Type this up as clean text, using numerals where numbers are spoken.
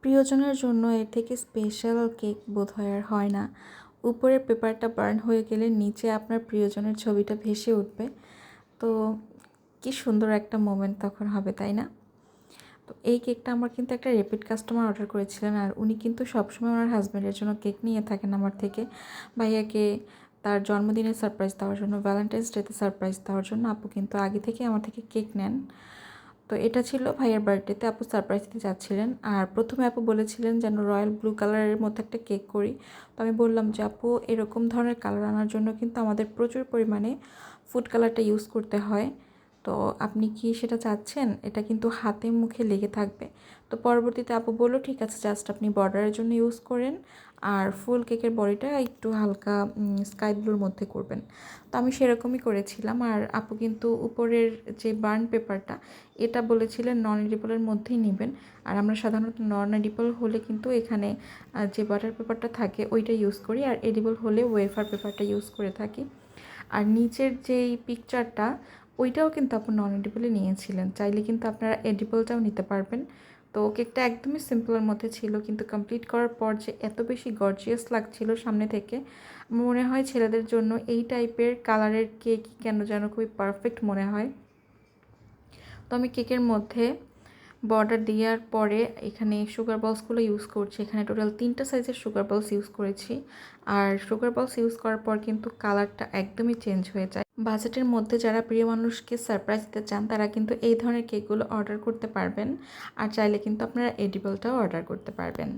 প্রিয়জনের জন্য এর থেকে স্পেশাল কেক বোধহয় আর হয় না। উপরের পেপারটা বার্ন হয়ে গেলে নিচে আপনার প্রিয়জনের ছবিটা ভেসে উঠবে। তো কি সুন্দর একটা মোমেন্ট তখন হবে, তাই না? তো এই কেকটা আমার কিন্তু একটা রিপিট কাস্টমার অর্ডার করেছিলেন, আর উনি কিন্তু সবসময় ওনার হাজব্যান্ডের জন্য কেক নিয়ে থাকেন আমার থেকে। ভাইয়াকে তার জন্মদিনে সারপ্রাইজ দেওয়ার জন্য, ভ্যালেন্টাইন্স ডেতে সারপ্রাইজ দেওয়ার জন্য আপু কিন্তু আগে থেকে আমার থেকে কেক নেন। তো এটা ছিল ভাইয়ার বার্থডেতে আপু সারপ্রাইজ দিতে যাচ্ছিলেন। আর প্রথমে আপু বলেছিলেন যেন রয়্যাল ব্লু কালারের মধ্যে একটা কেক করি। তো আমি বললাম যে আপু, এরকম ধরনের কালার আনার জন্য কিন্তু আমাদের প্রচুর পরিমাণে ফুড কালারটা ইউজ করতে হয়। তো আপনি কি সেটা চাচ্ছেন? এটা কিন্তু হাতে মুখে লেগে থাকবে। তো পরবর্তীতে আপু বলল ঠিক আছে, জাস্ট আপনি বর্ডারের জন্য ইউজ করেন, আর ফুল কেকের বডিটা একটু হালকা স্কাই ব্লুর মধ্যে করবেন। তো আমি সেরকমই করেছিলাম। আর আপু কিন্তু উপরের যে বার্ন পেপারটা, এটা বলেছিলেন নন এডিবলের মধ্যেই নেবেন। আর আমরা সাধারণত নন এডিবল হলে কিন্তু এখানে যে বাটার পেপারটা থাকে ওইটা ইউজ করি, আর এডিবল হলে ওয়েফার পেপারটা ইউজ করে থাকি। আর নিচের যেই পিকচারটা, ওইটাও কিন্তু আপনি নন এডিবলে নিয়েছিলেন। চাইলে কিন্তু আপনারা এডিবলটাও নিতে পারবেন। তো কেকটা একদমই সিম্পলের মধ্যে ছিল, কিন্তু কমপ্লিট করার পর যে এত বেশি গর্জিয়াস লাগছিল সামনে থেকে, মনে হয় ছেলেদের জন্য এই টাইপের কালারের কেকই কেন যেন খুবই পারফেক্ট মনে হয়। তো আমি কেকের মধ্যে বর্ডার দেওয়ার পরে এখানে সুগার বলসগুলো ইউজ করছি। এখানে টোটাল 3টা সাইজের সুগার বলস ইউজ করেছি। আর সুগার বলস ইউজ করার পর কিন্তু কালারটা একদমই চেঞ্জ হয়ে যায়। বাজেটের মধ্যে যারা প্রিয় মানুষকে সারপ্রাইজ দিতে চান তারা কিন্তু এই ধরনের কেকগুলো অর্ডার করতে পারবেন। আর চাইলে কিন্তু আপনারা এডিবলটাও অর্ডার করতে পারবেন।